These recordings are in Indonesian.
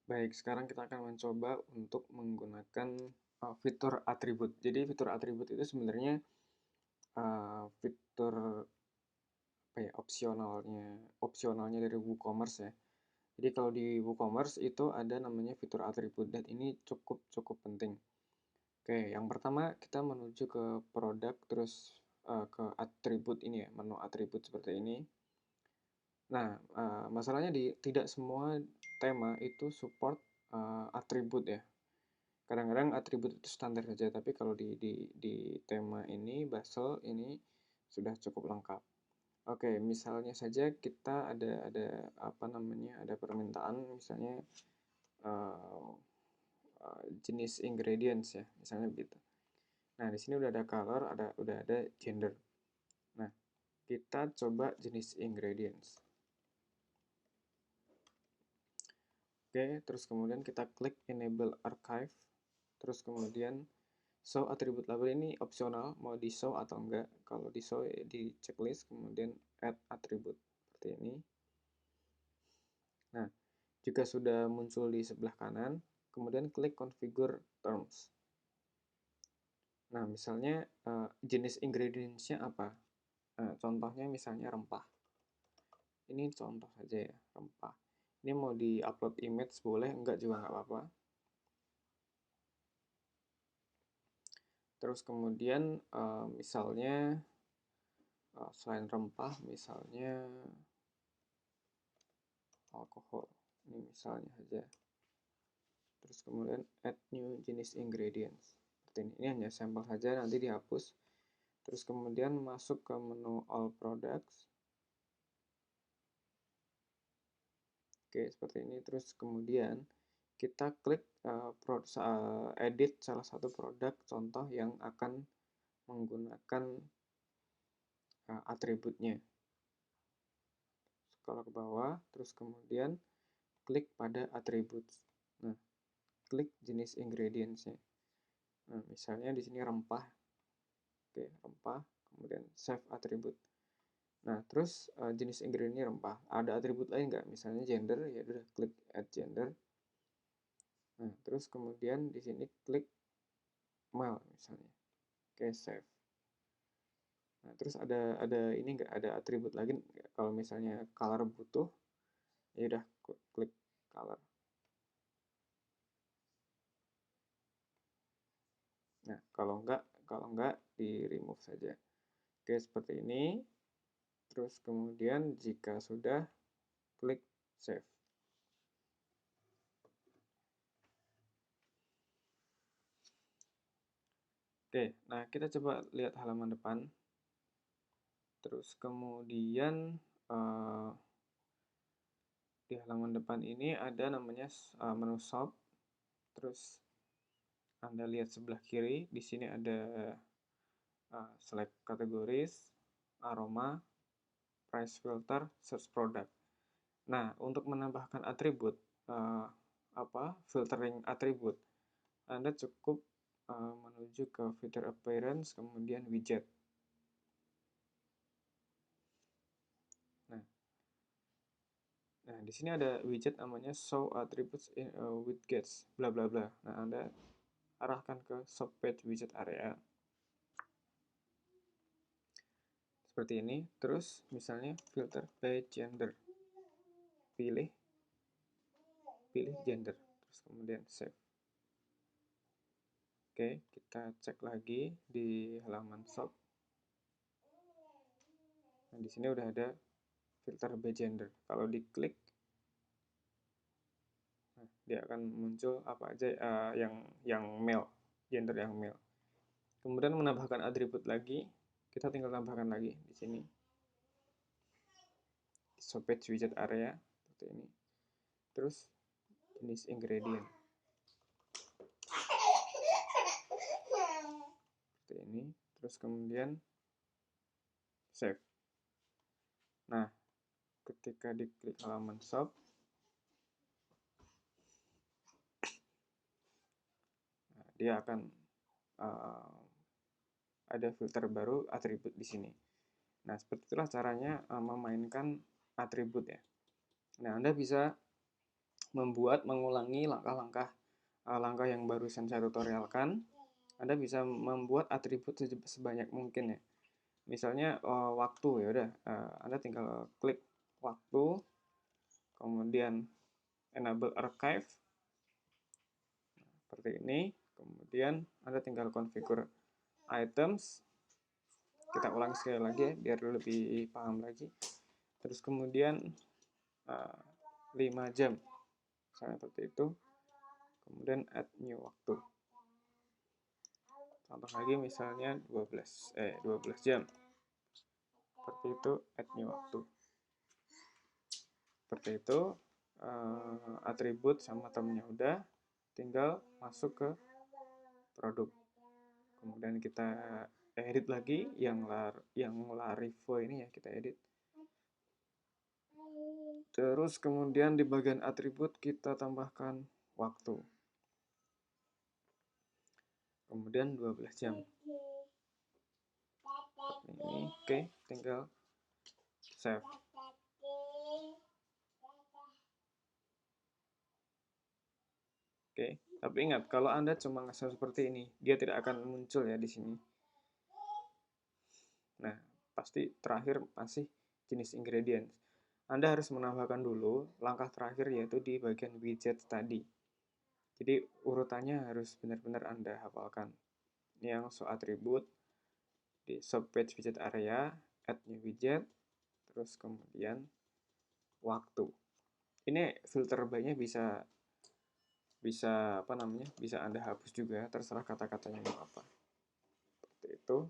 Baik, sekarang kita akan mencoba untuk menggunakan fitur atribut. Jadi fitur atribut itu sebenarnya fitur apa ya, opsionalnya dari WooCommerce ya. Jadi kalau di WooCommerce itu ada namanya fitur atribut dan ini cukup cukup penting. Oke, yang pertama kita menuju ke produk terus ke atribut ini ya, menu atribut seperti ini. Nah, masalahnya tidak semua tema itu support atribut ya. Kadang-kadang atribut itu standar saja, tapi kalau di tema ini, Basel ini sudah cukup lengkap. Oke, misalnya saja kita ada apa namanya, ada permintaan misalnya uh, jenis ingredients ya, misalnya begitu. Nah, di sini udah ada color, udah ada gender. Nah, kita coba jenis ingredients. Oke, terus kemudian kita klik enable archive. Terus kemudian show attribute label ini opsional, mau di show atau enggak. Kalau di show ya di checklist, kemudian add attribute seperti ini. Nah, jika sudah muncul di sebelah kanan, kemudian klik configure terms. Nah, misalnya jenis ingredients-nya apa? Contohnya misalnya rempah. Ini contoh saja ya, rempah. Ini mau di-upload image boleh, enggak juga nggak apa-apa. Terus kemudian misalnya selain rempah, misalnya alkohol. Ini misalnya saja. Terus kemudian add new jenis ingredients. Seperti ini. Ini hanya sampel saja, nanti dihapus. Terus kemudian masuk ke menu all products. Oke, seperti ini. Terus kemudian kita klik edit salah satu produk contoh yang akan menggunakan atributnya. Scroll ke bawah, terus kemudian klik pada atribut. Nah, klik jenis ingredients-nya. Nah, misalnya di sini rempah. Oke, rempah, kemudian save atribut. Nah, terus jenis ingredient rempah. Ada atribut lain nggak? Misalnya gender, ya udah klik add gender. Nah, terus kemudian di sini klik male misalnya. Oke, save. Nah, terus ada ini nggak? Ada atribut lagi nggak? Kalau misalnya color butuh, ya udah klik color. Nah, kalau enggak di remove saja. Oke, seperti ini. Terus kemudian jika sudah, klik save. Oke, nah kita coba lihat halaman depan. Terus kemudian di halaman depan ini ada namanya menu shop. Terus Anda lihat sebelah kiri, di sini ada select kategoris, aroma, price filter, search product. Nah, untuk menambahkan atribut filtering atribut, Anda cukup menuju ke fitur appearance, kemudian widget. Nah, di sini ada widget namanya show attributes in widgets, bla bla bla. Nah, Anda arahkan ke shop page widget area. Seperti ini. Terus misalnya filter by gender. Pilih gender. Terus kemudian save. Oke, kita cek lagi di halaman shop. Nah, di sini udah ada filter by gender. Kalau diklik, nah, dia akan muncul apa aja yang male, gender yang male. Kemudian menambahkan atribut lagi, kita tinggal tambahkan lagi di sini. Shop page widget area seperti ini. Terus jenis ingredient. Seperti ini. Terus kemudian save. Nah, ketika diklik halaman shop, nah, dia akan ada filter baru atribut di sini. Nah, seperti itulah caranya memainkan atribut ya. Nah, Anda bisa mengulangi langkah-langkah langkah yang barusan saya tutorialkan. Anda bisa membuat atribut sebanyak mungkin ya. Misalnya waktu, ya udah, Anda tinggal klik waktu, kemudian enable archive seperti ini. Kemudian Anda tinggal configure items. Kita ulang sekali lagi ya, biar lebih paham lagi. Terus kemudian 5 jam, misalnya seperti itu. Kemudian add new waktu. Contoh lagi misalnya 12 jam. Seperti itu, add new waktu. Seperti itu, atribut sama termnya udah, tinggal masuk ke produk. Kemudian kita edit lagi yang Laravel ini ya, kita edit. Terus kemudian di bagian atribut kita tambahkan waktu. Kemudian 12 jam. Ini oke, tinggal save. Oke, tapi ingat kalau Anda cuma nge-save seperti ini, dia tidak akan muncul ya di sini. Nah, pasti terakhir masih jenis ingredients. Anda harus menambahkan dulu langkah terakhir, yaitu di bagian widget tadi. Jadi urutannya harus benar-benar Anda hafalkan. Ini yang show attribute, di subpage widget area, add new widget, terus kemudian waktu. Ini filter by-nya bisa Anda hapus juga, terserah kata-katanya mau apa. Seperti itu.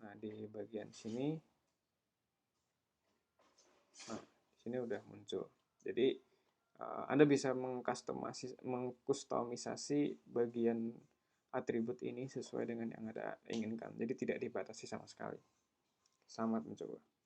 Nah, di bagian sini, di sini udah muncul. Jadi Anda bisa mengkustomisasi bagian atribut ini sesuai dengan yang Anda inginkan. Jadi tidak dibatasi sama sekali. Selamat mencoba.